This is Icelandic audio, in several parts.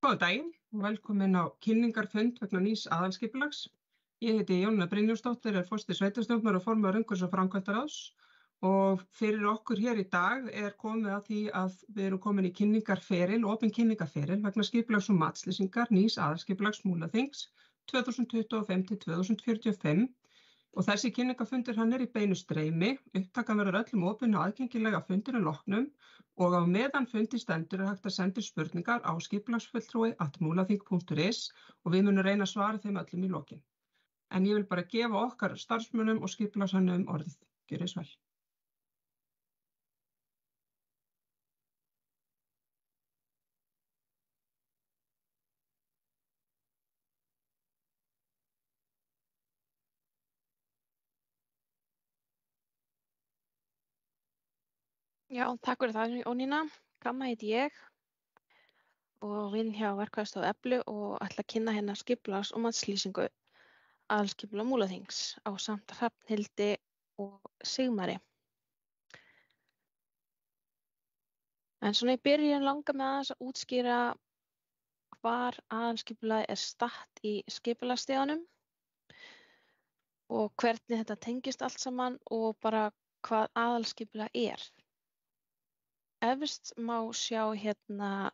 Góðan daginn og velkomin á kynningarfund vegna nýs aðalskipulags. Ég heiti Jónína Brynjólfsdóttir, er forseti sveitarstjórnar og formaður umhverfis- og framkvæmdaráðs og fyrir okkur hér í dag er komið að því að við erum komin í kynningarferil, opin kynningarferil vegna skipulags og matslýsingar nýs aðalskipulags Múlaþings 2025 til 2045. Og þessi kynningarfundur hann er í beinu streymi, upptakan verður öllum opin og aðgengilega fundinum loknum og á meðan fundi stendur er hægt að senda spurningar á skipulagsfulltrúi@mulaþing.is og við munum reyna að svara þeim öllum í lokin. En ég vil bara gefa okkar starfsmönnum og skipulagshönnum orðið. Gjörið svo vel. Já, takk fyrir það, Jónína. Gamma heiti ég og vinn hjá Verkfræðistofu Eflu og ætla að kynna hérna skipulags- og matslýsingu aðalskipulag Múlaþings ásamt Hrafnhildi og Sigmari. En svona í byrjun langar mig aðeins að útskýra hvar aðalskipulagið er statt í skipulagsstiganum og hvernig þetta tengist allt saman og bara hvað aðalskipulag er. Efst má sjá hérna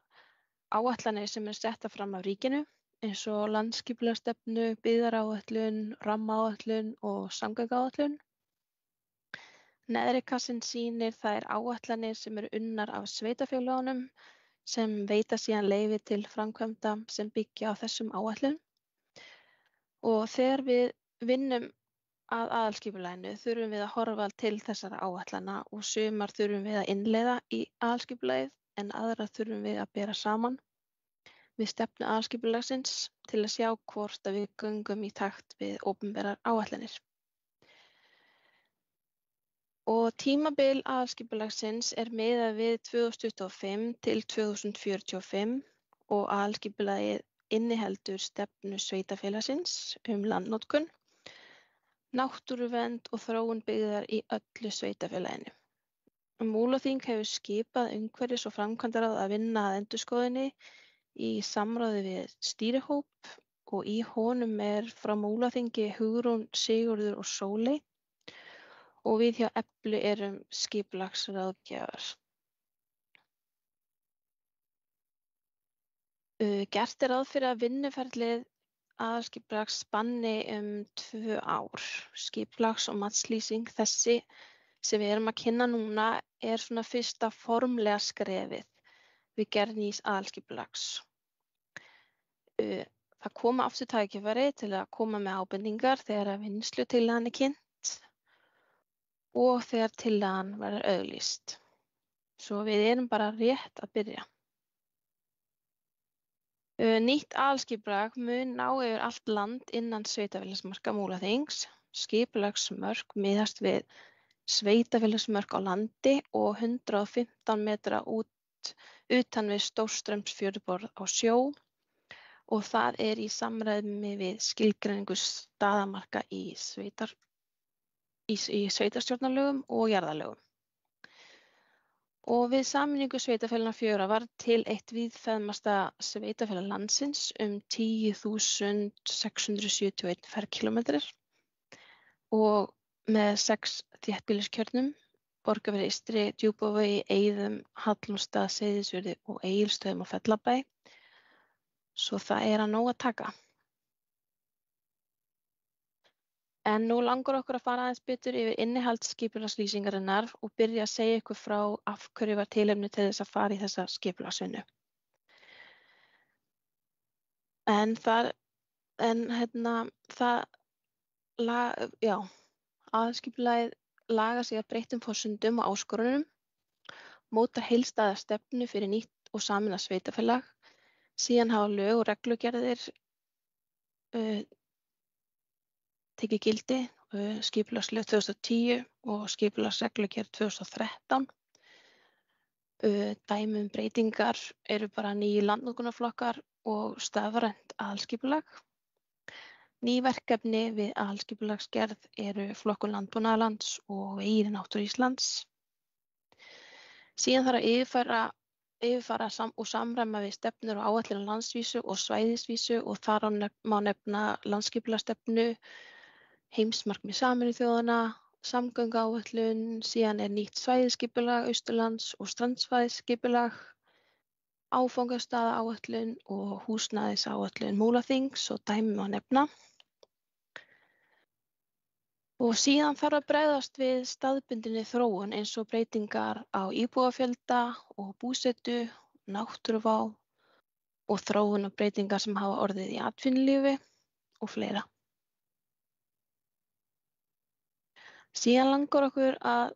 áætlanir sem settar fram af ríkinu eins og landsskipulagsstefnu, byggðaráætlun, rammaáætlun og samgönguáætlun. Neðri kassinn sýnir þær áætlanir sem eru unnar af sveitarfélögunum sem veita síðan leyfi til framkvæmda sem byggja á þessum áætlun. Og þegar við vinnum að aðalskipulaginu þurfum við að horfa til þessara áætlana og sumar þurfum við að innleiða í aðalskipulagið en aðra þurfum við að bera saman við stefnu aðalskipulagsins til að sjá hvort að við göngum í takt við opinberar áætlanir. Og tímabil aðalskipulagsins er miðað við 2025 til 2045 og aðalskipulagið inniheldur stefnu sveitarfélagsins landnotkun, náttúruvernd og þróun byggðar í öllu sveitarfélaginu. Múlaþing hefur skipað umhverfis- og framkvæmdaráð að vinna að endurskoðunni í samráði við stýrihóp og í honum er frá Múlaþingi Hugrún, Sigurður og Sóley og við hjá Eflu erum skipulagsráðgjafar. Gert er ráð fyrir að vinnuferlið aðalskipulags spanni 2 ár. Skipulags- og matslýsing þessi sem við erum að kynna núna er svona fyrsta formlega skrefið við gerð nýs aðalskipulags. Það koma aftur tækifæri til að koma með ábendingar þegar að vinnslutillagan er kynnt og þegar tillagan verður auglýst. Svo við erum bara rétt að byrja. Nýtt aðalskipulag mun ná yfir allt land innan sveitarfélagsmarka Múlaþings. Skipulagsmörk miðast við sveitarfélagsmörk á landi og 115 metra utan við Stórstraumsfjörðuborð á sjó og það er í samræmi við skilgreiningu staðarmarka í sveitarstjórnarlögum og jarðalögum. Og við sameiningu sveitarfélaganna 4 var til eitt víðfeðmasta sveitarfélag landsins 10.671 ferkílómetrar og með 6 þéttbýliskjörnum, Borgarfirði eystri, Djúpavogi, Eiðum, Hallormsstað, Seyðisfirði og Egilsstöðum og Fellabæ. Svo það er að nóg að taka. En nú langar okkur að fara aðeins betur yfir innihald skipulagslýsingarinnar og byrja að segja ykkur frá af hverju var tilefni til þess að fara í þessa skipulagsvinnu. Aðalskipulagið lagar sig að breyttum forsendum og áskorunum, mótar heildstæða stefnu fyrir nýtt og sameinað sveitarfélag, síðan hafa lög og reglugerðir tekið gildi, skipulagslög 2010 og skipulagsreglugerð 2013. Dæmi breytingar eru bara nýju landnotkunarflokkar og stafrænt aðalskipulag. Ný verkefni við aðalskipulagsgerð eru flokkun landbúnaðarlands og vegir í náttúru Íslands. Síðan þarf að yfirfæra yfirfara og samræma við stefnur og áætlun á landsvísu og svæðisvísu og þar má nefna landsskipulagsstefnu, heimsmarkmið Sameinuðu þjóðanna, samgönguáætlun, síðan nýtt svæðisskipulag Austurlands og strandsvæðisskipulag, áfangastaðaáætlun og húsnæðisáætlun Múlaþings og dæmi má nefna. Og síðan þarf að bregðast við staðbundinni þróun eins og breytingar á íbúafjölda og búsetu, náttúruvá og þróun og breytingar sem hafa orðið í atvinnulífi og fleira. Síðan langar okkur að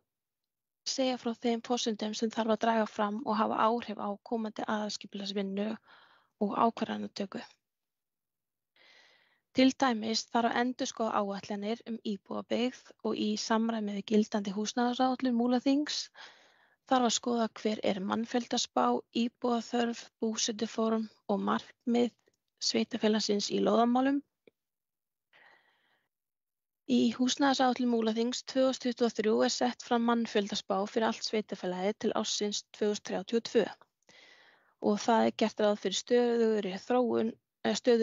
segja frá þeim forsendum sem þarf að draga fram og hafa áhrif á komandi aðalskipulagsvinnu og ákvarðanatöku. Til dæmis þarf að endurskoða áætlanir íbúabyggð og í samræmi við gildandi húsnæðisáætlun Múlaþings þarf að skoða hver mannfjöldaspá, íbúaþörf, búsetuform og markmið sveitarfélagsins í lóðamálum. Í húsnæðisáætlun Múlaþings 2023 sett fram mannfjöldaspá fyrir allt sveitarfélagið til ársins 2032 og það gert ráð fyrir stöðugri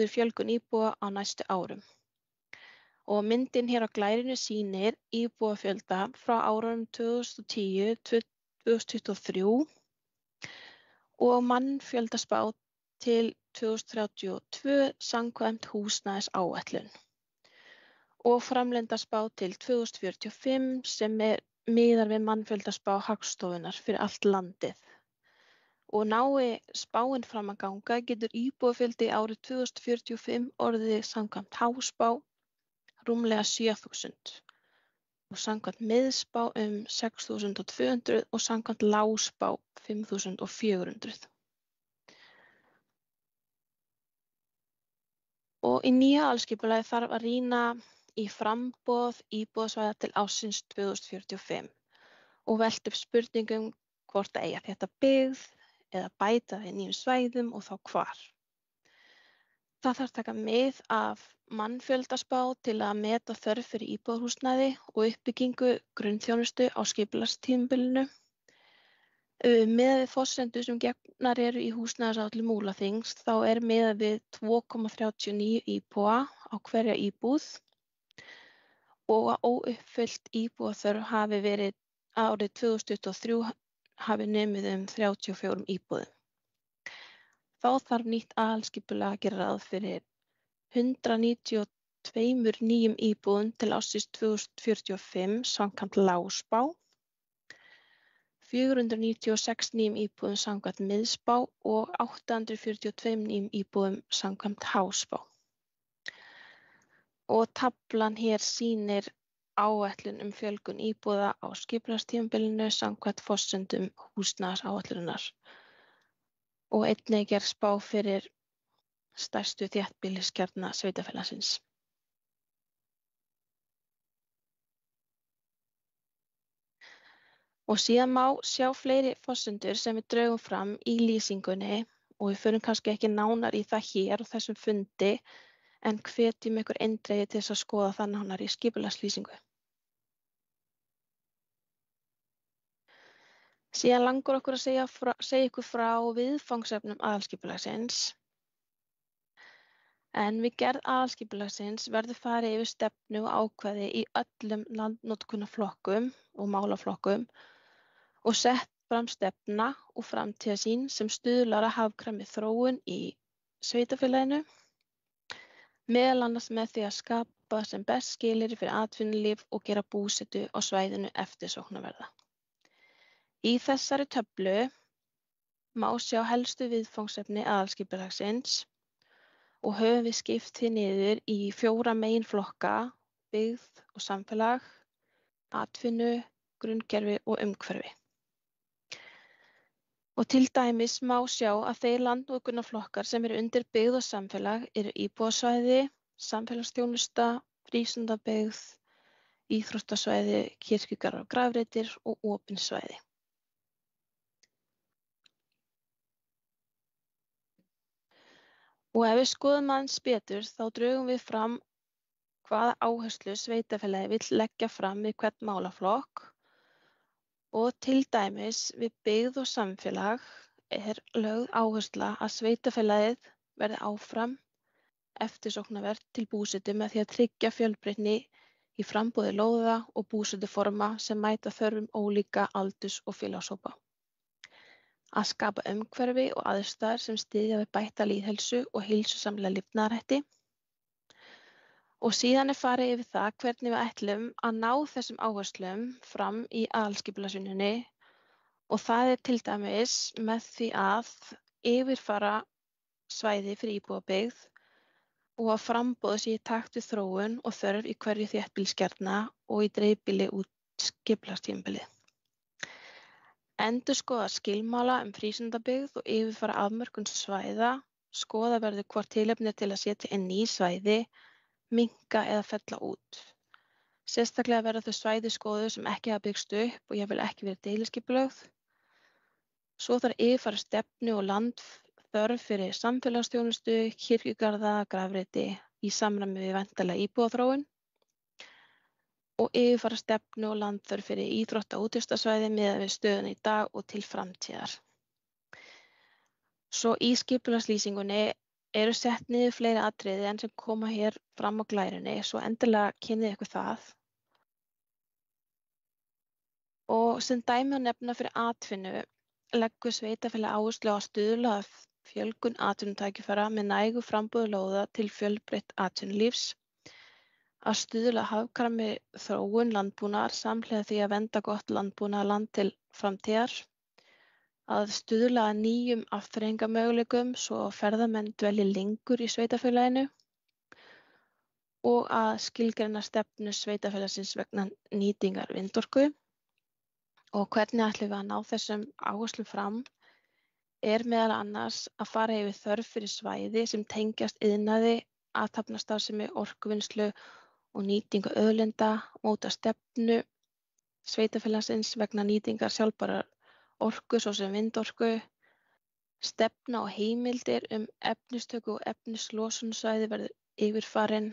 fjölgun íbúa á næstu árum. Og myndin hér á glærinu sýnir íbúafjölda frá árunum 2010 til 2023 og mannfjöldaspá til 2032 samkvæmt húsnæðisáætlun og framlendarspá til 2045 sem miðar við mannfjöldaspá Hagstofunnar fyrir allt landið. Og nái spáin fram að ganga getur íbúafjöldi árið 2045 orðið samkvæmt háspá rúmlega 7.000 og samkvæmt miðspá 6.200 og samkvæmt lágspá 5.400. Og í nýja aðalskipulagi þarf að rýna í framboð íbúðasvæða til ársins 2045 og velta upp spurningum hvort að eiga þetta byggð eða bæta við nýjum svæðum og þá hvar. Það þarf að taka mið af mannfjöldaspá til að meta þörf fyrir íbúðarhúsnæði og uppbyggingu grunnþjónustu á skipulagstímabilinu. Miðað við forsendur sem gefnar eru í húsnæðisáætlun Múlaþings þá miðað við 2,39 íbúa á hverja íbúð og að óuppfyllt íbúaþörf hafi verið árið 2023 hafi numið 34 íbúðum. Þá þarf nýtt aðalskipulag að gera ráð fyrir 192 nýjum íbúðum til ársins 2045 samkvæmt lágspá, 496 nýjum íbúðum samkvæmt miðspá og 842 nýjum íbúðum samkvæmt háspá. Og taflan hér sýnir áætlun fjölgun íbúða á skipulagstímabilinu samkvæmt forsendum húsnæðisáætlunar og einnig gerð spá fyrir stærstu þéttbýliskjarna sveitarfélagsins. Og síðan má sjá fleiri forsendur sem við draugum fram í lýsingunni og við förum kannski ekki nánar í það hér á þessum fundi en hvetjum ykkur eindregið til þess að skoða það nánar í skipulagslýsingu. Síðan langar okkur að segja ykkur frá viðfangsefnum aðalskipulagsins. En við gerð aðalskipulagsins verður farið yfir stefnu og ákvæði í öllum landnotkunarflokkum og málaflokkum og sett fram stefna og framtíðarsýn sem stuðlar að hagkvæmri þróun í sveitarfélaginu, meðal annars með því að skapa sem best skilyrði fyrir atvinnulíf og gera búsetu á svæðinu eftirsóknarverða. Í þessari töflu má sjá helstu viðfangsefni aðalskipulagsins og höfum við skipt því niður í 4 meginflokka: byggð og samfélag, atvinnu, grunnkerfi og umhverfi. Og til dæmis má sjá að þeir landnotkunarflokkar sem eru undir byggð og samfélag eru íbúðasvæði, samfélagsþjónusta, frístundabyggð, íþróttasvæði, kirkjugarðar og grafreitir og opin svæði. Og ef við skoðum aðeins betur þá drögum við fram hvaða áherslu sveitarfélagið vill leggja fram við hvern málaflokk og til dæmis við byggð og samfélag er lögð áhersla að sveitarfélagið verði áfram eftirsóknarvert til búsetu með því að tryggja fjölbreytni í framboði lóða og búsetuforma sem mæta þörfum ólíka aldurs- og félagshópa. Að skapa umhverfi og aðstæður sem styðja við bætta lýðheilsu og heilsusamlega lifnaðarhætti. Og síðan er farið yfir það hvernig við ætlum að ná þessum áherslum fram í aðalskipulagsvinnunni og það er til dæmis með því að yfirfara svæði fyrir íbúabyggð og að framboð sé í takt við þróun og þörf í hverju þéttbýliskjarna og í dreifbýli út skipulagstímabilið. Endurskoða skilmála frístundabyggð og yfirfara afmörkun svæða, skoða verður hvort tilefni er til að setja inn ný svæði, minnka eða fella út. Sérstaklega verða þau svæði skoðuð sem ekki hafa byggst upp og jafnvel ekki verið deiliskipulögð. Svo þarf yfirfara stefnu og landþörf fyrir samfélagsþjónustu, kirkjugarða, grafreiti í samræmi við væntanlega íbúaþróun og yfirfara stefnu og landþörf fyrir íþrótta- og útivistarsvæði miðað við stöðuna í dag og til framtíðar. Svo í skipulagslýsingunni eru sett niður fleiri atriði en sem koma hér fram á glærunni, svo endilega kynnið ykkur það. Og sem dæmi að nefna fyrir atvinnu leggur sveitarfélag áherslu á að stuðla að fjölgun atvinnutækifæra með nægu framboði lóða til fjölbreytt atvinnulífs, að stuðla að hagkvæmri þróun landbúnaðar samhliða því að vernda gott landbúnaðarland til framtíðar, að stuðla að nýjum afþreyingarmöguleikum svo að ferðamenn dvelji lengur í sveitarfélaginu og að skilgreina stefnu sveitarfélagsins vegna nýtingar vindorku. Og hvernig ætlum við að ná þessum áherslum fram er meðal annars að fara yfir þörf fyrir svæði sem tengjast iðnaði, athafnastarfsemi, orkuvinnslu og nýtingu auðlinda, móta stefnu sveitarfélagsins vegna nýtingar sjálfbærrar orku svo sem vindorku, stefna og heimildir efnistöku og efnislosunarsvæði verður yfirfarin,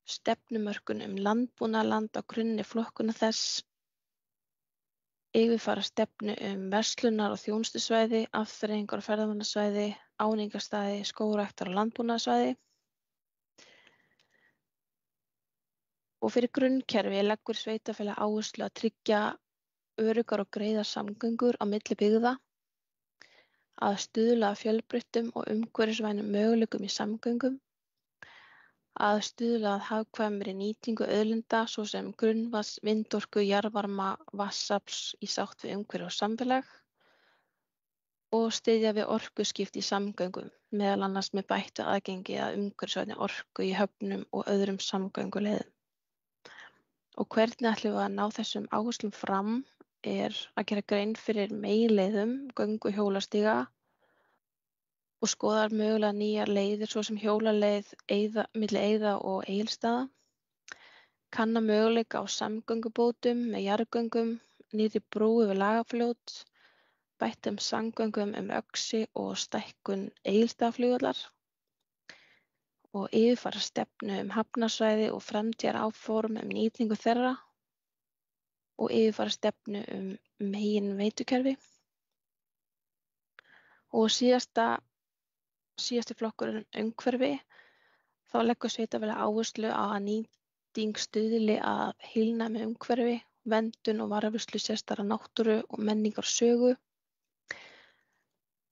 stefnumörkun landbúnaðarland á grunni flokkunar þess, yfirfara stefnu verslunar- og þjónustusvæði, afþreyingar- og ferðamannasvæði, áningarstaði, skógræktar- og landbúnaðarsvæði. Og fyrir grunnkerfi leggur sveitarfélag áherslu að tryggja öruggar og greiðar samgöngur á milli byggða, að stuðla að fjölbreyttum og umhverfisvænum möguleikum í samgöngum, að stuðla að hagkvæmri nýtingu auðlinda svo sem grunnvatns, vindorku, jarðvarma, vatnsafls í sátt við umhverfi og samfélag og styðja við orkuskipti í samgöngum, meðal annars með bættu aðgengi að umhverfisvænni orku í höfnum og öðrum samgönguleiðum. Og hvernig ætlum við að ná þessum áherslum fram er að gera grein fyrir meginleiðum, göng- og hjólastíga og skoðar mögulega nýjar leiðir svo sem hjólaleið milli Eiða og Egilsstaða, kanna möguleika á samgöngubótum með jarðgöngum, nýrri brú yfir Lagarfljót, bættum samgöngum Öxi og stækkun Egilsstaðaflugvallar og yfirfara stefnu hafnarsvæði og framtíðaráform nýtingu þeirra og yfirfara stefnu meginveitukerfi. Og síðasti flokkurinn umhverfi, þá leggur sveitarfélag áherslu á að nýting stuðli að heilnæmu umhverfi, verndun og varðveislu sérstæðrar náttúru og menningarsögu,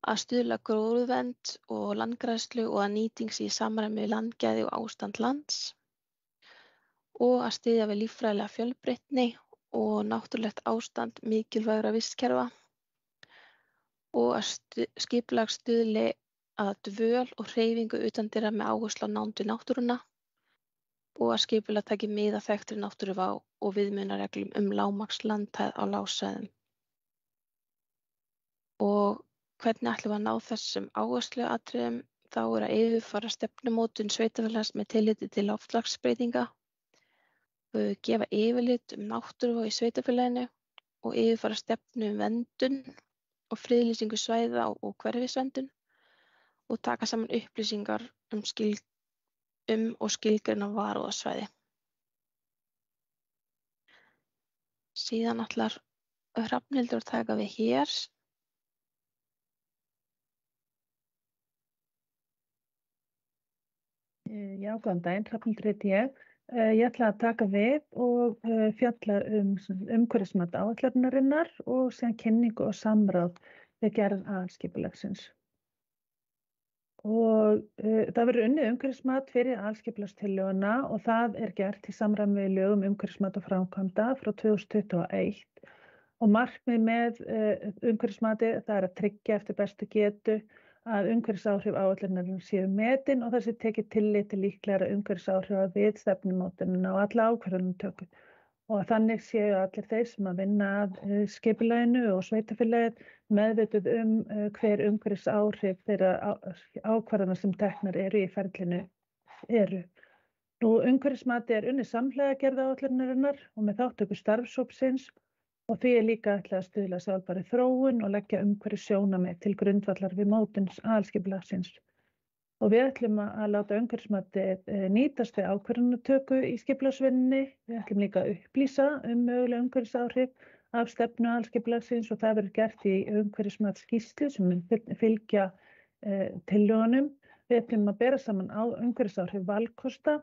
að stuðla að gróðurvernd og landgræðslu og að nýting sé í samræmi við landgæði og ástand lands og að styðja við líffræðilega fjölbreytni og náttúrulegt ástand mikilvægra vistkerfa og að skipulag stuðli að dvöl og hreyfingu utandyra með áherslu á nánd við náttúruna og að skipulag taki mið af þekktri náttúruvá og viðmiðunarreglum lágmarkslandhæð á lágsvæðum. Og hvernig ætlum við að ná þessum áhersluatriðum? Þá er að yfirfara stefnumótun sveitarfélags með tilliti til loftslagsbreytinga, gefa yfirlit náttúruvá í sveitarfélaginu og yfirfara stefnu verndun og friðlýsingu svæða og hverfisverndun og taka saman upplýsingar og skilgreina varúðarsvæði. Síðan ætlar Hrafnhildur að taka við hér. Já, góðan daginn, Hrafnhildur heiti ég. Ég ætla að taka við og fjalla umhverfismat áætlunarinnar og síðan kynningu og samráð við gerð aðalskipulagsins. Og það verður unnið umhverfismat fyrir aðalskipulagstillöguna og það er gert í samræmi við lög umhverfismat og framkvæmda frá 2021. Og markmið með umhverfismati það er að tryggja eftir bestu getu að umhverfisáhrif áætlunarinnar séu metin og það sé tekið tillit til líklegra umhverfisáhrifa við stefnumótunina og alla ákvörðunartöku. Og þannig séu allir þeir sem að vinna að skipulaginu og sveitarfélagið meðvituð hver umhverfisáhrif þeirra ákvarðana sem teknar eru í ferlinu eru. Nú, umhverfismati er unnið samhliða gerð áætlunarinnar og með þátttöku starfshópsins og því er líka ætlað að stuðla sjálfbærri þróun og leggja umhverfissjónarmið til grundvallar við mótun aðalskipulagsins. Og við ætlum að láta umhverfismatið nýtast við ákvörðunartöku í skipulagsvinnunni. Við ætlum líka að upplýsa möguleg umhverfisáhrif af stefnu aðalskipulagsins og það verður gert í umhverfismatsskýrslu sem mun fylgja tillögunum. Við ætlum að bera saman umhverfisáhrif valkosta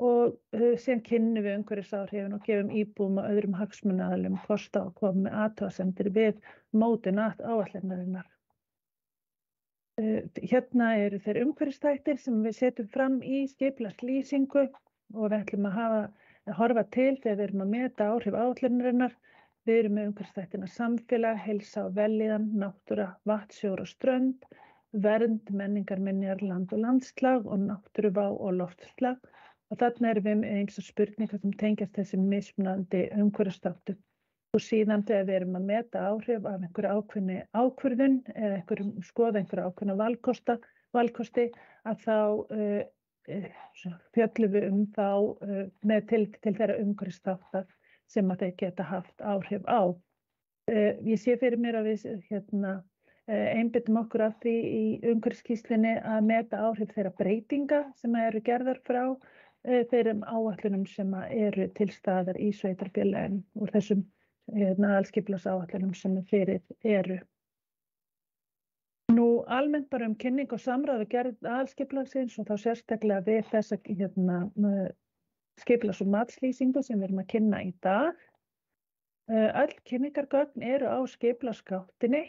og síðan kynnum við umhverfisáhrifin og gefum íbúum og öðrum hagsmunaaðilum kost á að koma með athugasemdir við mótun áætlunarinnar. Hérna eru þeir umhverfisþættir sem við setjum fram í skipulagslýsingu og við ætlum að horfa til þegar við erum að meta áhrif áætlunarinnar. Við erum með umhverfisþættina samfélag, heilsa og vellíðan, náttúra, vatn, sjór og strönd, vernd, menningarminjar, land og landslag og náttúruvá og loftslag. Og þarna erum við með ýmsar spurningar sem tengjast þessum mismunandi umhverfisþáttum. Og síðan þegar við erum að meta áhrif af einhverju ákveðinni ákvörðun eða skoða einhverju ákveðna valkosti að þá fjöllum við þá með til þeirra umhverfisþátta sem að þeir geta haft áhrif á. Ég sé fyrir mér að við einbeitum okkur af því í umhverfisskýrslunni að meta áhrif þeirra breytinga sem eru gerðar frá þeirrum áætlunum sem eru til staðar í sveitarfélaginu úr þessum aðalskipulagsáætlunum sem fyrir eru. Nú almennt bara kynning og samráð við gerð aðalskipulagsins og þá sérstaklega við þessa skipulags- og matslýsingu sem við erum að kynna í dag. Öll kynningargögn eru á skipulagsgáttinni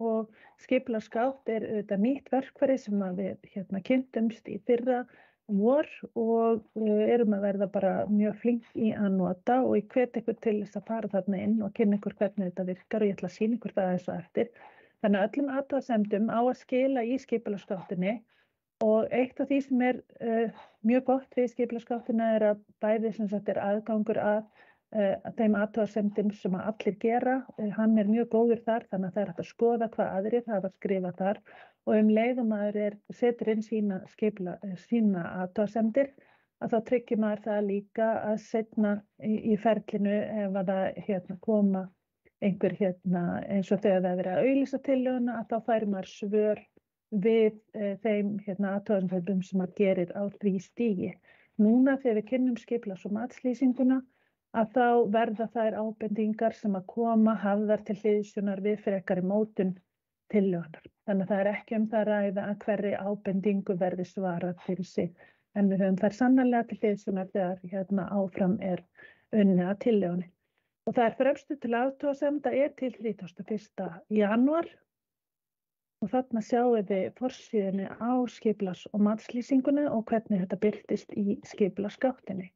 og skipulagsgátt er auðvitað nýtt verkfæri sem við kynntumst í fyrra vor og erum að verða bara mjög flink í að nota og ég hvet ykkur til þess að fara þarna inn og kynna ykkur hvernig þetta virkar og ég ætla að sýna ykkur það eins og eftir. Þannig að öllum athugasemdum á að skila í skipulagsgáttinni og eitt af því sem er mjög gott við skipulagsgáttina er að bæði sem sagt er aðgangur að þeim athugasemdum sem að allir gera. Hann er mjög góður þar þannig að það er hægt að skoða hvað aðrir hafa skrifað þar og leið og maður setur inn sína athugasemdir að þá tryggir maður það líka að seinna í ferlinu ef að það koma einhver eins og þegar það er verið að auglýsa tillöguna að þá fær maður svör við þeim athugasemdum sem maður gerir á því stigi. Núna þegar við kynnum skipulags- og matslýsinguna að þá verða þær ábendingar sem að koma hafðar til hliðsjónar við frekari mótun tillögunnar. Þannig að það er ekki það að ræða að hverri ábendingu verði svarað fyrir sig. En við höfum þær sannarlega til hliðsjónar þegar áfram er unnið að tillögunni. Og það er fremstu til athugasemda til 31. janúar og þarna sjáum við forsíðunni á skipulags- og matslýsingunni og hvernig þetta birtist í skipulagsgáttinni.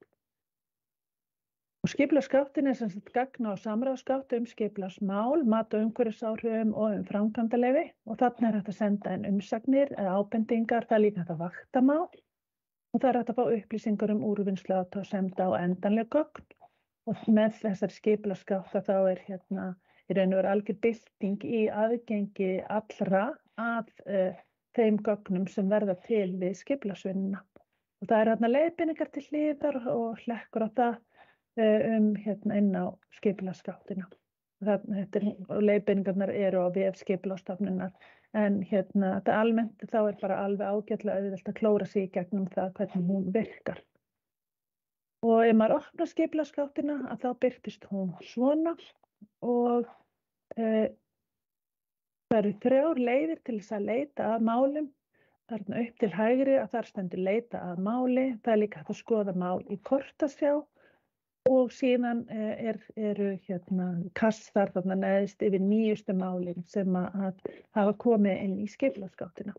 Og skipulagsgáttin er sem sagt gagna- og samráðsgátt skipulagsmál, mat- og umhverfisáhrifum og framkvæmdaleyfi og þarna er hægt að senda inn umsagnir eða ábendingar, það er líka hægt að vakta mál og það er hægt að fá upplýsingar úrvinnslu athugasemda og endanleg gögn og með þessari skipulagsgátt þá er í raun og veru algjör bylting í aðgengi allra að þeim gögnum sem verða til við skipulagsvinnuna. Og það er leiðbeiningar til hliðar og hlekkur á það inn á skipulagsgáttina. Leiðbeiningarnar eru á vef Skipulagsstofnunar en þetta almennt þá er bara alveg ágætlega auðvelt að klóra sig í gegnum það hvernig hún virkar. Og ef maður opnar skipulagsgáttina að þá birtist hún svona og það eru 3 leiðir til þess að leita að málum þarna upp til hægri að þar stendur leita að máli. Það líka hægt að skoða mál í kortasjá og síðan eru kassar þarna neðst yfir nýjustu málin sem að hafa komið inn í skipulagsgáttina.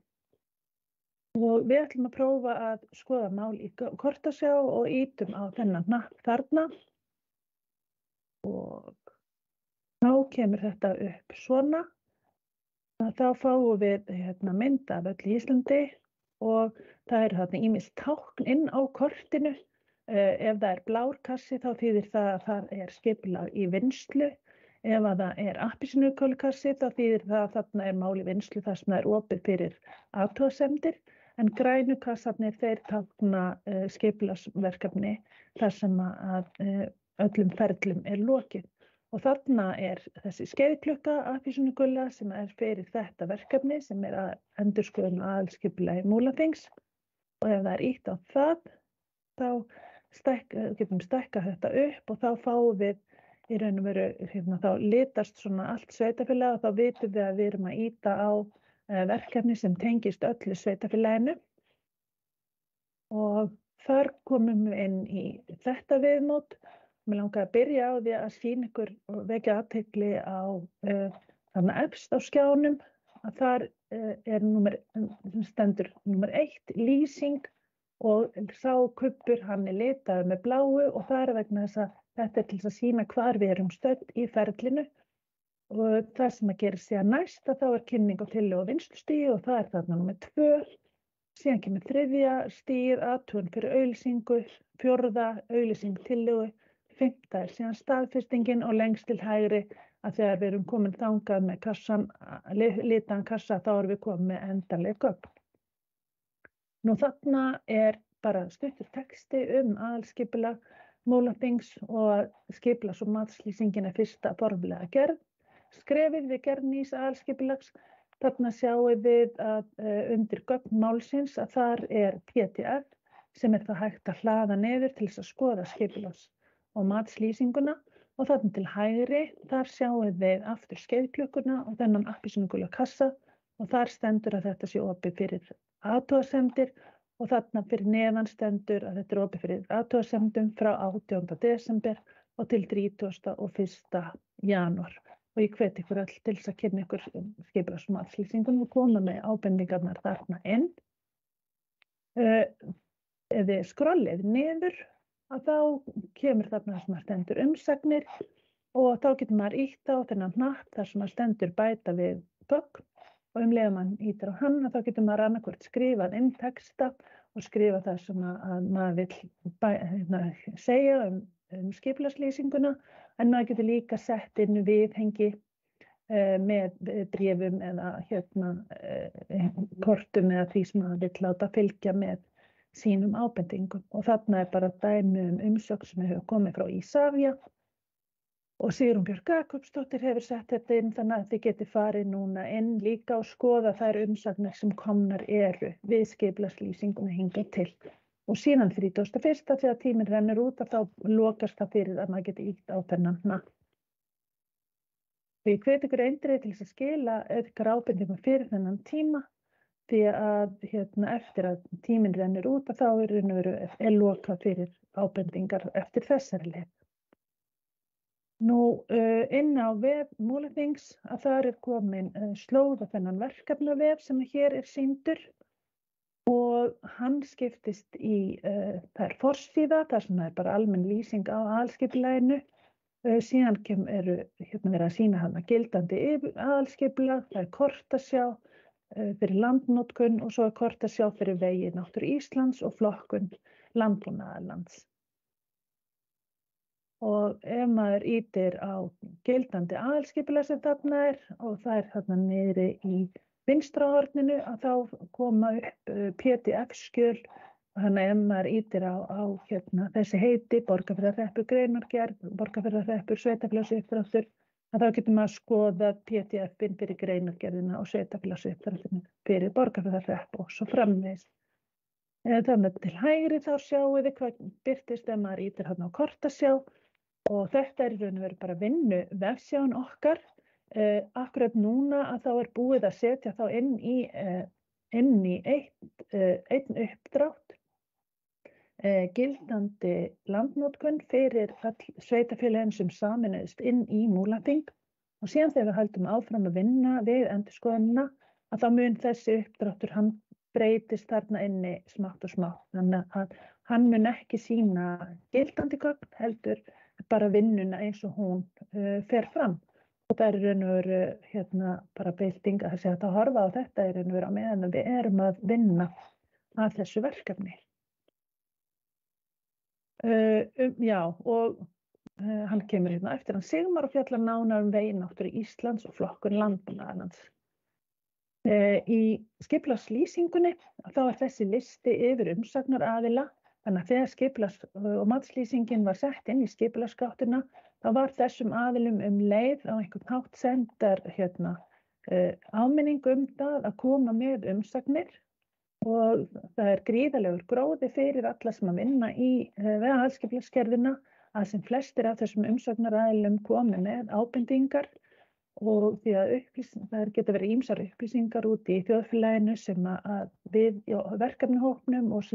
Og við ætlum að prófa að skoða mál í kortasjá og ýtum á þennan hnapp þarna. Og þá kemur þetta upp svona. Þá fáum við mynd af öllu Íslandi og það eru þarna ýmis tákn inn á kortinu. Ef það er blár kassi þá þýðir það að það er skipulag í vinnslu. Ef að það er appelsínugulkassi þá þýðir það að þarna er mál í vinnslu þar sem það er opið fyrir athugasemdir. En grænu kassarnir þeir tákna skipulagsverkefni þar sem að öllum ferlum er lokið. Og þarna er þessi skeiðklukka appelsínugula sem er fyrir þetta verkefni sem er að endurskoðun og aðalskipulagi Múlaþings. Og ef það er ýtt á það, þá getum stækka þetta upp og þá fáum við í raun og veru, þá litast svona allt sveitarfélag og þá vitum við að við erum að ýta á verkefni sem tengist öllu sveitarfélaginu. Og þar komum við inn í þetta viðmót. Mér langar að byrja á því að sýna ykkur og vekja athygli á þarna efst á skjánum að þar stendur númer 1 lýsing og sá kubbur hann er litaður með bláu og það er vegna þess að þetta er til þess að sýna hvar við erum stödd í ferlinu. Og það sem að gera síðan næst að þá er kynning á tillögu og vinnslustigi og það er þarna númer 2. Síðan kemur 3. stigið athugun fyrir auglýsingu, 4. auglýsing tillögu, 5. er síðan staðfestingin og lengst til hægri að þegar við erum komin þangað með kassan, litaðan kassa þá erum við komin með endanleg gögn. Nú þarna er bara stuttur texti aðalskipulag Múlaþings og skipulags- og matslýsingin er fyrsta formlega gerð. Skrefið við gerð nýs aðalskipulags, þarna sjáum við að undir gögn málsins að þar er PDF sem er það hægt að hlaða niður til þess að skoða skipulags- og matslýsinguna og þarna til hægri, þar sjáum við aftur skeiðklukkuna og þennan appelsínugula kassa og þar stendur að þetta sé opið fyrir athugasemdir og þarna fyrir neðan stendur að þetta er opið fyrir athugasemdum frá 18. desember og til 31. janúar. Og ég hvet ykkur öll til þess að kynna ykkur skipulags- og matslýsingum og koma með ábendingarnar þarna inn. Ef þið skrollið niður að þá kemur þarna sem að stendur umsagnir og þá getur maður ýtt á þennan hnapp þar sem að stendur bæta við gögn og leið mann ýtir á hann að þá getur maður annarkvort skrifað inn texta og skrifa það sem að maður vill segja skipulagslýsinguna en maður getur líka sett inn viðhengi með bréfum eða kortum eða því sem maður vill láta fylgja með sínum ábendingum og þarna er bara dæmi umsögn sem hefur komið frá Ísafja og Sigrún Björk Jakobsdóttir hefur sett þetta inn þannig að þið geti farið núna inn líka og skoða þær umsagnir sem komnar eru við skipulagslýsinguna hingað til. Og síðan 31. þegar tíminn rennur út að þá lokast það fyrir að maður geti ýtt á þennan hnapp. Ég hvet ykkur eindregið til þess að skila ykkar ábendingum fyrir þennan tíma því að eftir að tíminn rennur út að þá er lokað fyrir ábendingar eftir þessari leið. Nú inn á vef Múlaþings að þar er komin slóð á þennan verkefnavef sem hér er sýndur og hann skiptist í þær forsíða þar sem er bara almenn lýsing á aðalskipulaginu. Síðan verið að sýna hana gildandi aðalskipulag, það er kortasjá fyrir landnotkun og svo er kortasjá fyrir vegi náttúru Íslands og flokkun landbúnaðarlands. Og ef maður ýtir á gildandi aðalskipulag sem þarna er og það er þarna niðri í vinstra horninu að þá koma upp PDF-skjöl og þannig ef maður ýtir á þessi heiti, Borgarfjarðarhreppur greinargerð, Borgarfjarðarhreppur sveitarfélagsuppdráttur, að þá getur maður skoðað PDF-in fyrir greinargerðina og sveitarfélagsuppdráttinu fyrir Borgarfjarðarhrepp og svo framvegis. Þannig til hægri þá sjáum við hvað birtist ef maður ýtir þarna á kortasjá og þetta er í raun og veru bara vinnu vefsjáin okkar. Akkurat núna að þá er búið að setja þá inn í inn í einn uppdrátt gildandi landnotkun fyrir öll sveitarfélögin sem sameinuðust inn í Múlaþing og síðan þegar við höldum áfram að vinna við endurskoðunina að þá mun þessi uppdráttur hann breytist þarna inni smátt og smátt. Þannig að hann mun ekki sýna gildandi gögn heldur bara vinnuna eins og hún fer fram. Og það er raun og veru bara bylting að segja að horfa á þetta raun og veru á meðan við erum að vinna að þessu verkefni. Já, og hann kemur hérna eftir hann Sigmar og fjallar nánar vegináttúru Íslands og flokkun landbúnaðarlands. Í skipulagslýsingunni þá þessi listi yfir umsagnaraðila, þannig að þegar skipulags- og matslýsingin var sett inn í skipulagsgáttuna, þá var þessum aðilum leið á einhvern hátt sendar áminning það að koma með umsagnir. Og það gríðarlegur gróði fyrir alla sem að vinna í aðalskipulagsgerðina að sem flestir af þessum umsagnaraðilum komi með ábendingar og því að það geta verið ýmsar upplýsingar út í þjóðfélaginu sem að við verkefnahópnum og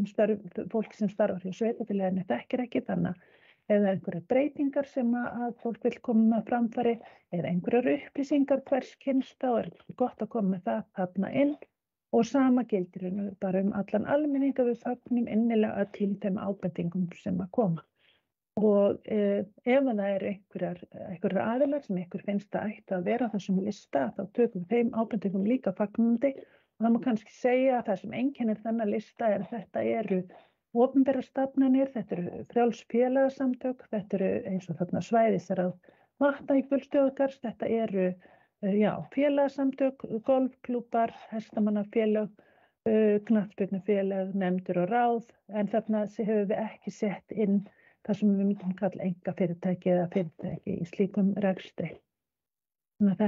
fólk sem starfar hjá sveitarfélaginu þekkir ekki, þannig að ef það einhverjar breytingar sem að fólk vill koma með framfæri eða einhverjar upplýsingar hvers kyns þá gott að koma með það þarna inn. Og sama gildir bara allan almenning að við fögnum innilega öllum þeim ábendingum sem að koma. Og ef það einhverjar aðilar sem ykkur finnst að ætti að vera á þessum lista, þá tökum við þeim ábendingum líka fagnandi. Og það má kannski segja að það sem einkennir þennan lista þetta eru opinberar stofnanir, þetta eru frjáls félagasamtök, þetta eru eins og þarna svæðisráð Vatnajökulsþjóðgarðs, þetta eru félagasamtök, golfklúbbar, hestamannafélög, knattspyrnufélög, nefndir og ráð, en þarna höfum við ekki sett inn það sem við myndum kalla einkafyrirtæki eða fyrirtæki í slíkum rekstri. Þannig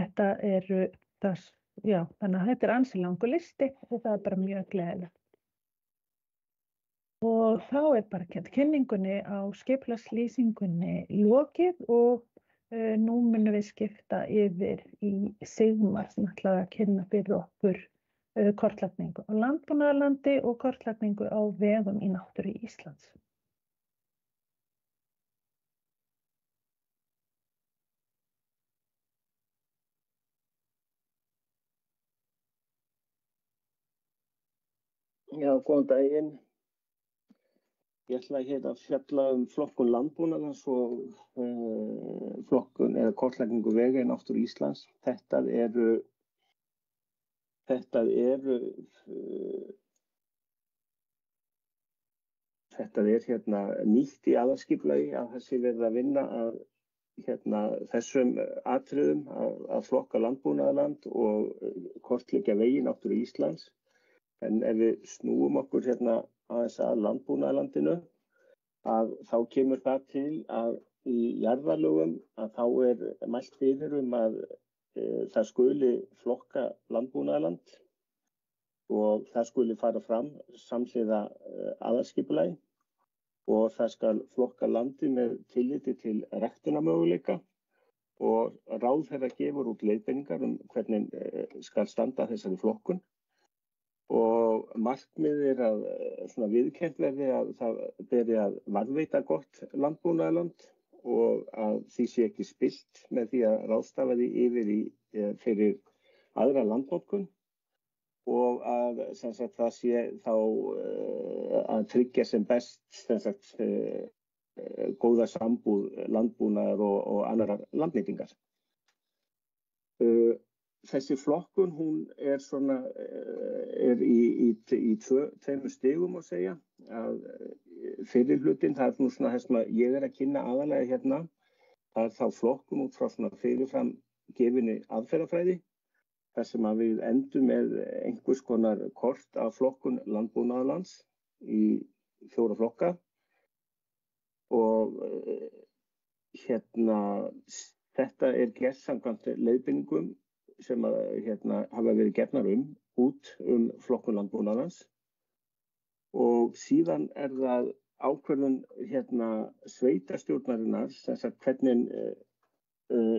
að þetta ansi langur listi og það bara mjög gleðilegt. Og þá bara kynningunni á skipulagslýsingunni lokið og nú munum við skipta yfir í Sigmar sem ætlaði að kynna fyrir okkur kortlagningu á landbúnaðarlandi og kortlagningu á vegum í náttúru Íslands. Já, góðan daginn. Ég ætla að fjalla flokkun landbúnaðarlands og flokkun eða kortlagningu vega í náttúru Íslands. Þetta nýtt í aðalskipulagi að það sé verið að vinna að þessum atriðum að flokka landbúnaðarland og kortleggja vegi í náttúru Íslands. En ef við snúum okkur aðeins að landbúnaðarlandinu, að þá kemur það til að í jarðalögum að þá mælt fyrir að það skuli flokka landbúnaðarland og það skuli fara fram samhliða aðalskipulagi og það skal flokka landi með tilliti til ræktunarmöguleika og ráðherra gefur út leiðbeiningar hvernig skal standa þessari flokkun. Og markmiðið að viðurkennt verði að það beri að varðveita gott landbúnaðarland og að því sé ekki spillt með því að ráðstafa því yfir fyrir aðra landnotkun og að það sé þá að tryggja sem best góða sambúð landbúnaðar og annarra landnýtingar. Þessi flokkun hún í tveimur stigum að segja. Að fyrri hlutinn, það nú það sem ég að kynna aðalega það þá flokkun út frá fyrirfram gefinni aðferðafræði, þar sem að við endum með einhvers konar kort af flokkun landbúnaðarlands í 4 flokka og þetta gert samkvæmt leiðbeiningum sem hafa verið gefnar út flokkun landbúnaðarlands og síðan það ákvörðun sveitarstjórnarinnar hvernig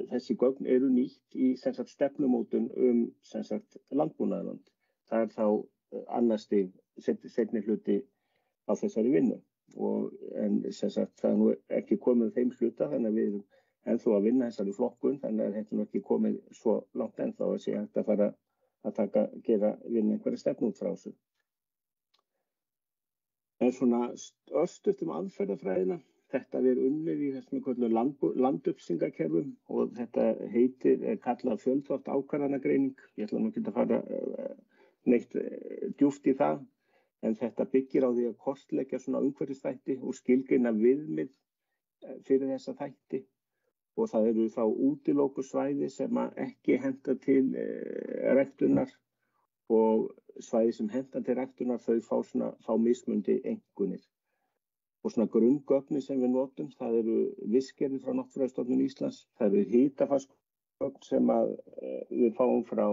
þessi gögn eru nýtt í stefnumótun landbúnaðarland. Það þá annars stig, seinni hluti á þessari vinnu. En sem sagt, það nú ekki komið þeim hluta, þannig að við erum ennþá að vinna þessari flokkun, þannig að þetta nú ekki komið svo langt ennþá að sé hægt að fara að vinna einhverja stefnu út frá þessu. En svona örstutt aðferðafræðina, þetta er unnið í þessum landupplýsingakerfum og þetta kallað fjölþátt ákvarðanagreining. Ég ætla nú ekki að fara neitt djúpt í það, en þetta byggir á því að kortleggja svona umhverfisþætti og skilgreina viðmið fyrir þessa þætti. Og það eru þá útilokusvæði sem ekki henta til ræktunar og svæði sem henta til ræktunar þau fá mismunandi einkunnir. Og svona grunngögnin sem við notum, það eru vistgerðir frá Náttúrufræðistofnun Íslands, það eru hitafarsgögn sem við fáum frá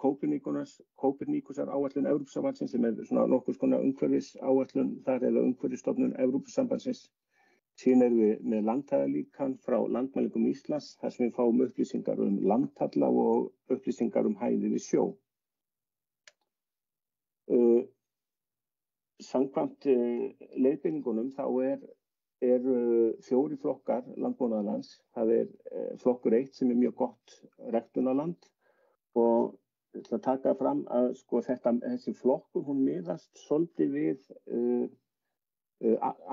Kóperníkusar áætlun Evrópusambandsins sem svona nokkurs konar umhverfisáætlun þar eða umhverfisstofnun Evrópusambandsins. Síðan erum við með landhæðalíkan frá Landmælingum Íslands þar sem við fáum upplýsingar landhalla og upplýsingar hæði við sjó. Samkvæmt leiðbeiningunum þá eru 4 flokkar landbúnaðarlands. Það flokkur 1 sem mjög gott ræktunarland og ég ætla að taka fram að þessi flokkur hún miðast svolítið við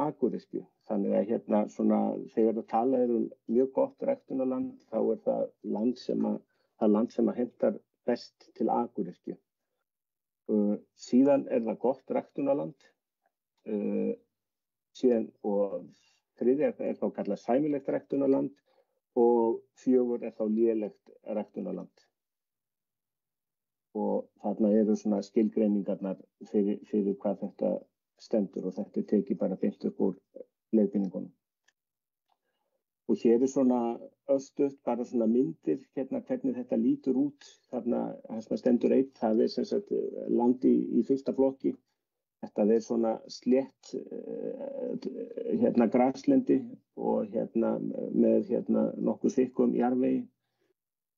akuryrkju. Þannig að þegar það tala mjög gott ræktunarland þá það land sem hentar best til akuryrkju. Síðan það gott ræktunarland, síðan og 3 þá kallað sæmilegt ræktunarland og 4 þá lélegt ræktunarland. Og þarna eru svona skilgreiningarnar fyrir hvað þetta stendur og þetta tekið bara beint upp úr leiðbeiningunum. Og hér svona örstutt bara svona myndir hvernig þetta lítur út. Þarna sem stendur 1, það sem sagt land í fyrsta flokki. Þetta svona slétt graslendi og með nokkuð þykkum jarðvegi.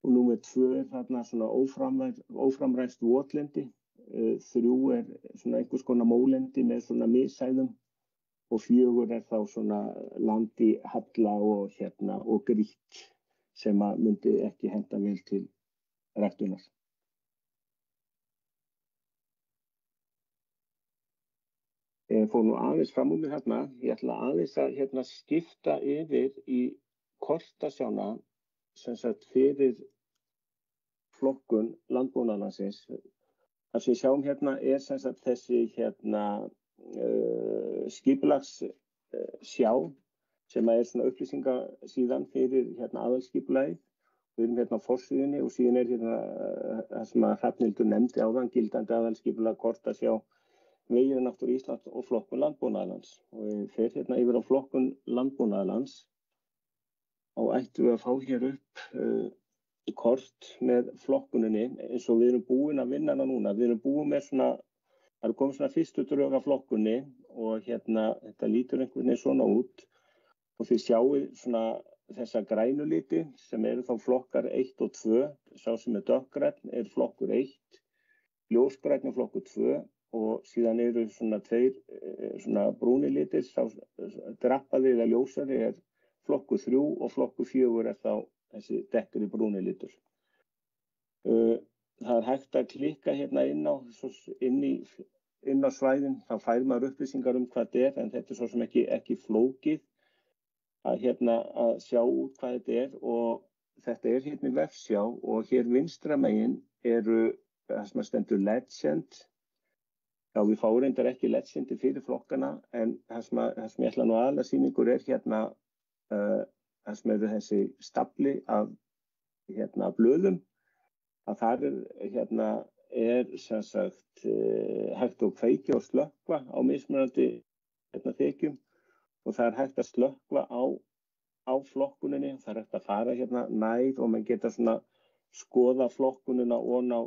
Og númer 2 þarna svona óframræst votlendi. 3 svona einhvers konar mólendi með svona missæðum. Og 4 þá svona land í halla og grýtt sem myndi ekki henta vel til ræktunar. Ég fór nú aðeins fram úr mér þarna. Ég ætla aðeins að skipta yfir í kortasjána sem sagt fyrir flokkun landbúnaðarlandsins. Það sem við sjáum sem sagt þessi skipulagssjá sem svona upplýsingasíðan fyrir aðalskipulagið. Við erum á forsíðunni og síðan það sem Hrafnhildur nefndi áðan, gildandi aðalskipulag, kortasjá, vegir náttúru Íslands og flokkun landbúnaðarlands. Og við fer yfir á flokkun landbúnaðarlands og ættum við að fá hér upp kort með flokkuninni eins og við erum búin að vinna hana núna. Við erum búin með það komið svona fyrstu drög af flokkunni og þetta lítur einhvern veginn svona út og þið sjáið svona þessa grænu liti sem eru þá flokkar 1 og 2. Sá sem dökkgrænn flokkur 1, ljósgrænn flokkur 2 og síðan eru svona 2 svona brúnir litir. Sá drappaði eða ljósari flokkur 3 og flokkur 4 þá þessi dekkri brúnir litur. Það hægt að klikka inn á svæðin, þá fær maður upplýsingar hvað þetta en þetta svo sem ekki flókið að sjá út hvað þetta og þetta í vefsjá og hér vinstra megin það sem stendur legend. Já, við fáum reyndar ekki legendi fyrir flokkana en það sem ég ætla nú aðalega sýningur það sem þessi stafli af blöðum að þar sem sagt hægt að kveikja og slökkva á mismunandi þekjum og það hægt að slökkva á flokkuninni. Það hægt að fara nær og mann geta svona skoða flokkunina ofan á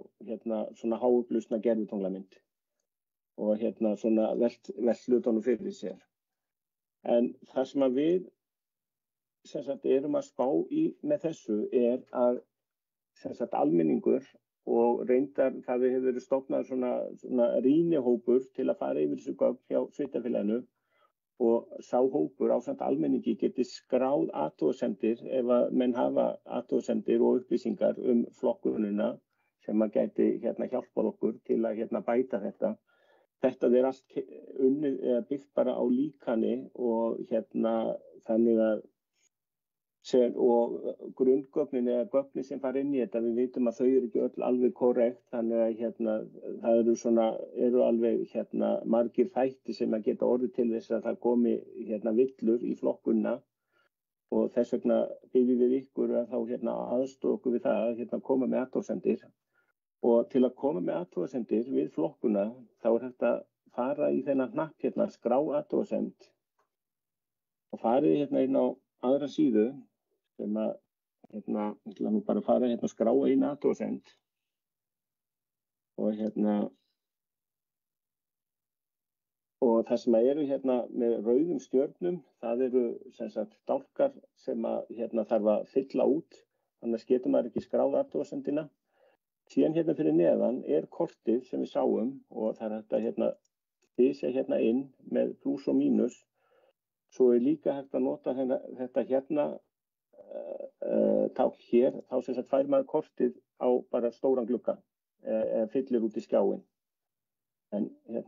svona háupplýsna gervitunglamynd og svona velt hlutunum fyrir sér. En það sem við sem sagt erum að spá í með þessu að sem sagt almenningur og reyndar það hefur verið stofnað svona rýnihópur til að fara yfir þessu gögn hjá sveitarfélaginu og sá hópur ásamt almenningi geti skráð athugasemdir ef að menn hafa athugasemdir og upplýsingar flokkunina sem að gæti hjálpað okkur til að bæta þetta. Þetta allt unnið eða byggt bara á líkani og þannig að og grunngögnin eða gögnin sem fara inn í þetta, við vitum að þau eru ekki öll alveg korrekt, þannig að það eru alveg margir þættir sem að geta orðið til þess að það komi villur í flokkunna og þess vegna biðjum við ykkur að þá aðstoða okkur við það að koma með athugasemdir. Og til að koma með athugasemdir við flokkuna þá hægt að fara í þennan hnapp skrá athugasemd og farið inn á aðra síðu sem að ég ætla nú bara að fara að skrá eina athugasemd og það sem eru með rauðum stjörnum, það eru sem sagt dálkar sem að þarf að fylla út, annars getur maður ekki skráð athugasemdina. Síðan fyrir neðan kortið sem við sáum og það hægt að þysja inn með plús og mínus. Svo líka hægt að nota þetta tákn hér, þá sem sagt fær maður kortið á bara stóran glugga eða fyllir út í skjáinn. En ég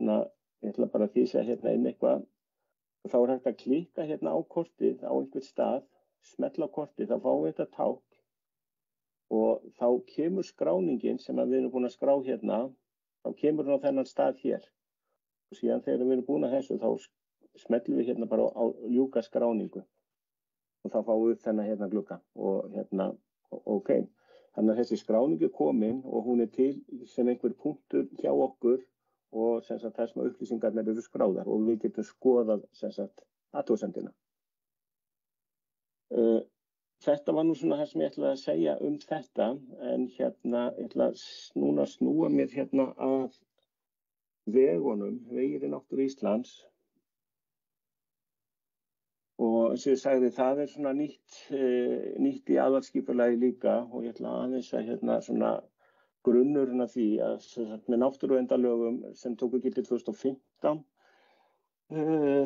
ætla bara að þysja inn eitthvað og þá hægt að klikka á kortið á einhvern stað, smella á kortið, þá fáum við þetta tákn og þá kemur skráningin sem við erum búin að skrá þá kemur hún á þennan stað hér og síðan þegar við erum búin að þessu þá smellum við bara á ljúka skráningu og þá fáum við þennan glugga og ok. Þannig að þessi skráning komin og hún til sem einhver punktur hjá okkur og sem sagt þessum upplýsingarnar eru skráðar og við getum skoðað sem sagt athugasemdina. Þetta var nú svona það sem ég ætlaði að segja þetta en ég ætla núna að snúa mér að vegunum, vegir í náttúru Íslands. Og eins og ég sagði, það svona nýtt í aðalskipulagi líka og ég ætla aðeins að svona grunnurinn af því að með náttúruverndarlögum sem tóku gildi 2015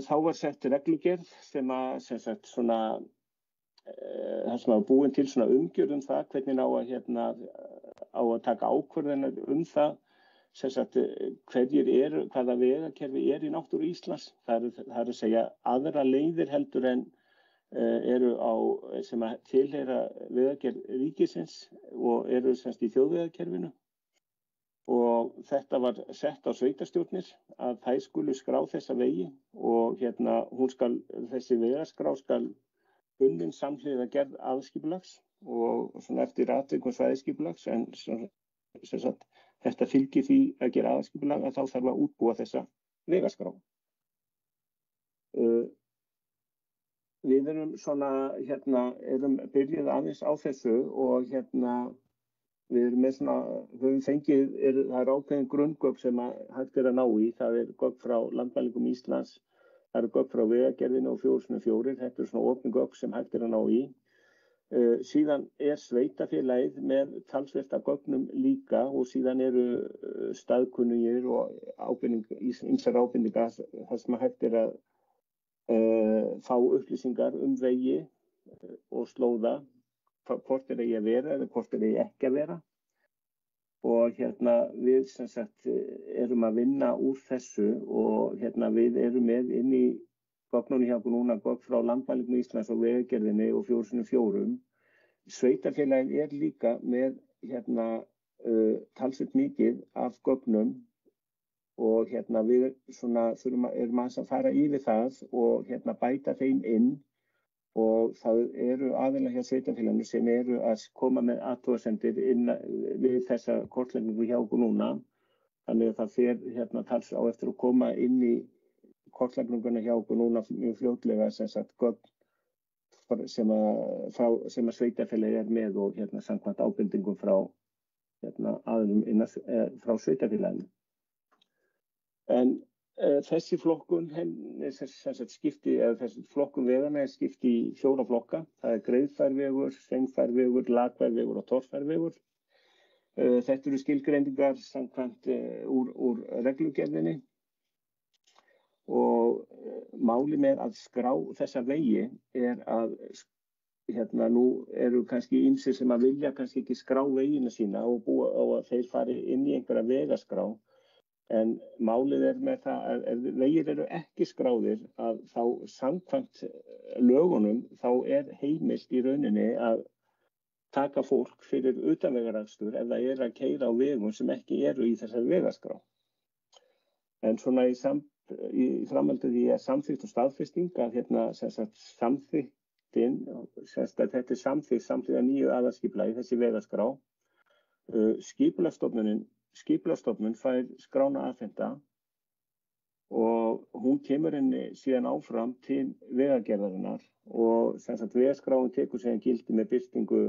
þá var sett reglugerð sem að sem sagt svona það sem var búin til svona umgjörð það hvernig á að taka ákvörðanir það sem sagt hvaða vegakerfi í náttúru Íslands. Það er að segja aðra leiðir heldur en eru sem að tilheyra vegagerð ríkisins og eru sem sagt í þjóðvegakerfinu. Og þetta var sett á sveitarstjórnir að þær skulu skrá þessa vegi og þessi vegaskrá skal unnin samhliða gerð aðalskipulags og svona eftir atvikum svæðisskipulags en sem sagt þetta fylgir því að gera aðalskipulag að þá þarf að útbúa þessa vegaskrá. Við erum svona erum byrjuð aðeins á þessu og við erum með svona höfum fengið það ákveðin grunngögn sem hægt að ná í, það gögn frá Landmælingum Íslands. Það eru gögn frá Vegagerðinni og 404, þetta svona opin gögn sem hægt að ná í. Síðan sveitarfélagið með talsvert af gögnum líka og síðan eru staðkunnugir og ýmsar ábendingar þar sem hægt að fá upplýsingar vegi og slóða, hvort eigi að vera eða hvort eigi ekki að vera. Og við sem sagt erum að vinna úr þessu og við erum með inn í gögnunum hjá okkur núna gögn frá Landmælingum Íslands og Vegagerðinni og 404. Sveitarfélagið líka með talsvert mikið af gögnum og við svona erum að fara yfir það og bæta þeim inn og það eru aðilar hjá sveitarfélaginu sem eru að koma með athugasemdir við þessa kortleggingu hjá okkur núna. Þannig að það fer tals á eftir að koma inn í kortlegginguna hjá okkur núna mjög fljótlega sem sagt gögn sem að sveitarfélagið með og samkvæmt ábendingum frá aðilum frá sveitarfélaginu. En þessi flokkun þessi flokkun vegana skipt í 4 flokka. Það greiðfær vegur, sveinfær vegur, lakfær vegur og torfær vegur. Þetta eru skilgreiningar samkvæmt úr reglugerðinni og máli með að skrá þessa vegi að nú eru kannski ýmsir sem að vilja kannski ekki skrá vegina sína og búa á að þeir fari inn í einhverja vegaskrá. En málið með það að ef vegir eru ekki skráðir að þá samkvæmt lögunum þá heimilt í rauninni að taka fólk fyrir utanvegarakstur ef það að keyra á vegum sem ekki eru í þessari vegaskrá. En svona í framhaldi því að samþykkt og staðfesting að samþykktin, þetta samþykkt samhliða nýju aðalskipulagi þessi vegaskrá, Skipulagsstofnun fær skrána afhenta og hún kemur henni síðan áfram til vegagerðarinnar og vegaskráin tekur síðan gildi með birtingu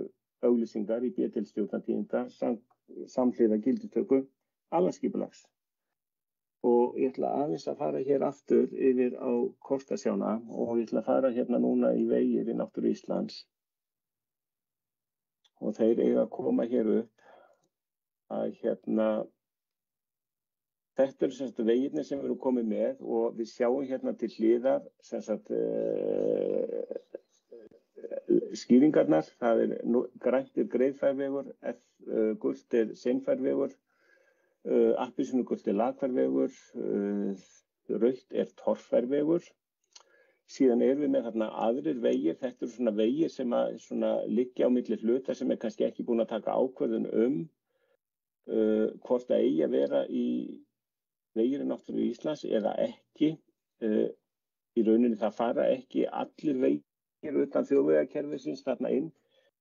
auglýsingar í B-deild Stjórnartíðinda samhliða gildistöku aðalskipulags. Og ég ætla aðeins að fara hér aftur yfir á kortasjána og ég ætla að fara hérna núna í vegir í náttúru Íslands. Og þeir eiga að koma hér upp að þetta eru vegirnir sem við erum komið með og við sjáum hérna til hliðar skýringarnar. Það grænt greiðfærvegur, gult seinfærvegur, appelsínugult lakfærvegur, rautt torfærvegur. Síðan erum við með þarna aðrir vegir. Þetta eru svona vegir sem liggja á milli hluta sem kannski ekki búin að taka ákvörðun hvort það eigi að vera í vegir í náttúru Íslands eða ekki. Í rauninni það fara ekki allir vegir utan þjóðvegakerfisins þarna inn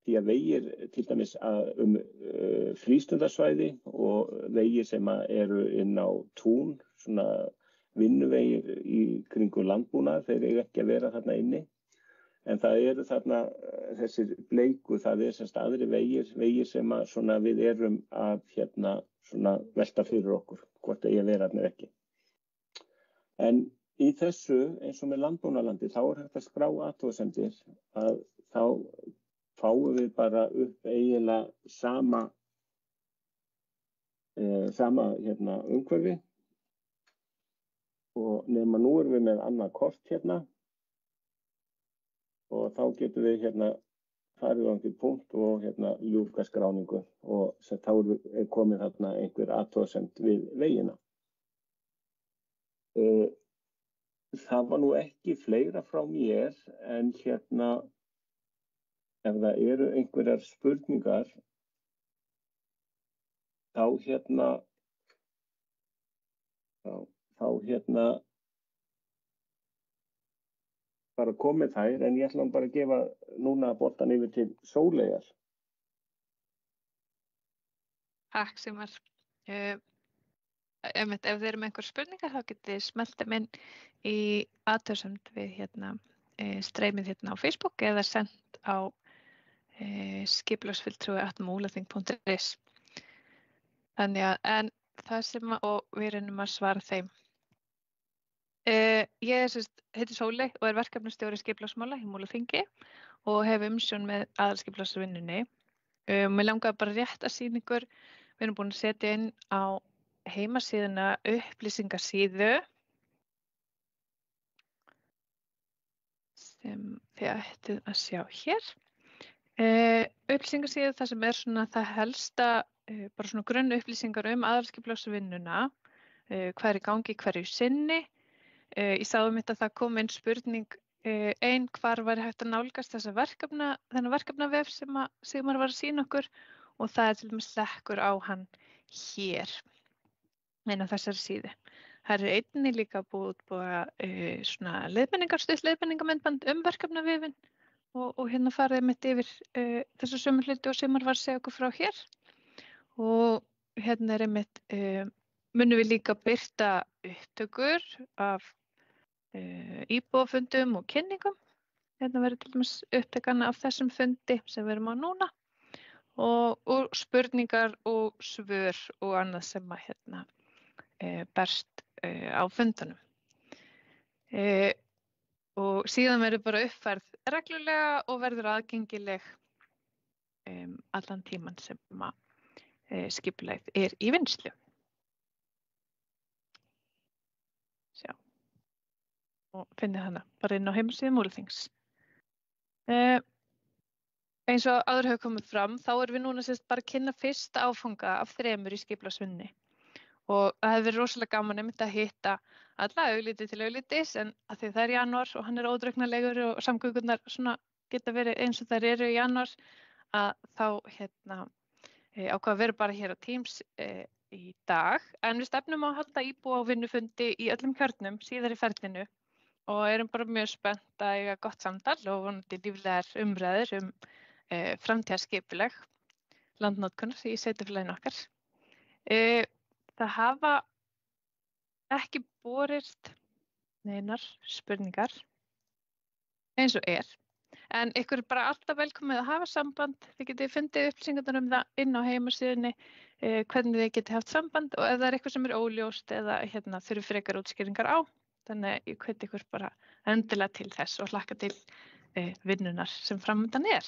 því að vegir til dæmis frístundasvæði og vegir sem eru inn á tún, svona vinnuvegir í kringum landbúnað, þeir eiga ekki að vera þarna inni. En það eru þarna þessir bleiku, það aðri vegir sem við erum að velta fyrir okkur, hvort eigi að vera þarna ekki. En í þessu, eins og með landbúnaðarlandi, þá hægt að skrá athugasemdir að þá fáum við bara upp eiginlega sama umhverfi og nema nú erum við með annað kort hérna. Og þá getum við farið á einhvern punkt og ljúka skráningu og þá komið þarna einhver athugasemd við vegina. Það var nú ekki fleira frá mér en ef það eru einhverjar spurningar þá bara komið þær, en ég ætla bara að gefa núna boltan yfir til Sóleyjar. Takk Sigmar. Ef þið eru með einhver spurningar þá getið þið smellt þeim inn í athugasemd við streymið á Facebook eða sendt á skipulagsfulltrúi@múlaþing.is. Þannig að það sem við reynum að svara þeim. Ég heiti Sóley og verkefnastjóri skipulagsmála í Múlaþingi og hef umsjón með aðalskipulagsvinnunni. Mér langaði bara rétt að sýna ykkur, við erum búin að setja inn á heimasíðuna upplýsingasíðu sem þið ættið að sjá hér. Upplýsingasíðu það sem það helsta, bara svona grunn upplýsingar aðalskipulagsvinnuna, hvað í gangi hverju sinni. Ég sá að það kom inn spurning hvar væri hægt að nálgast þennan verkefnavef sem Sigmar var að sýna okkur og það til dæmis hlekkur á hann hér inn á þessari síðu. Það einnig líka búið svona stutt leiðbeiningamyndband verkefnavefinn og farið yfir þessu sömu hluti og Sigmar var að segja okkur frá hér. Og munum við líka birta upptökur af íbúafundum og kynningum. Verður til dæmis upptakana af þessum fundi sem við erum á núna og spurningar og svör og annað sem berst á fundunum. Og síðan verður bara uppfærð reglulega og verður aðgengileg allan tíman sem skipulagið í vinnslu. Sjá. Og finnið hana bara inn á heimasíðu Múlaþings. Eins og áður hefur komið fram, þá erum við núna bara að kynna fyrsta áfanga af 3 í skipulagsvinnu. Og það hefur verið rosalega gaman einmitt að hitta alla augliti til auglitis, en að því það er janúar og hann er ódregnarlegur og samgöngurnar geta verið eins og þær eru í janúar, að þá ákvað að vera bara hér á Teams í dag. En við stefnum á að halda íbúa og vinnufundi í öllum kjörnum síðar í ferlinu og erum bara mjög spennt að eiga gott samtal og vonandi líflegar umræður framtíðarskipulag landnotkunar í sveitarfélaginu okkar. Það hafa ekki borist neinar spurningar eins og en ykkur er bara alltaf velkomið að hafa samband. Þið getið fundið upplýsingarnar um það inn á heimasíðunni, hvernig þið getið haft samband og ef það er eitthvað sem er óljóst eða þurfi frekar útskýringar á. Þannig ég hveti ykkur bara endilega til þess og hlakka til vinnunar sem framundan er.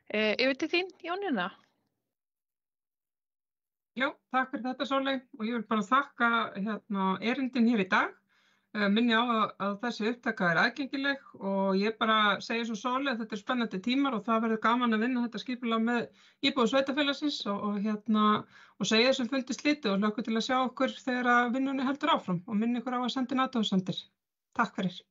Yfir til þín, Jónína. Já, takk fyrir þetta Sóley og ég vil bara þakka erindin hér í dag. Minni á að þessi upptaka er aðgengileg og ég bara segi svo Sóley að þetta er spennandi tímar og það verður gaman að vinna þetta skipulag með íbúa sveitarfélagsins og segja þessum fundi slitið og hlökkum til að sjá okkur þegar vinnunni heldur áfram og minni ykkur á að senda inn athugasemdir. Takk fyrir.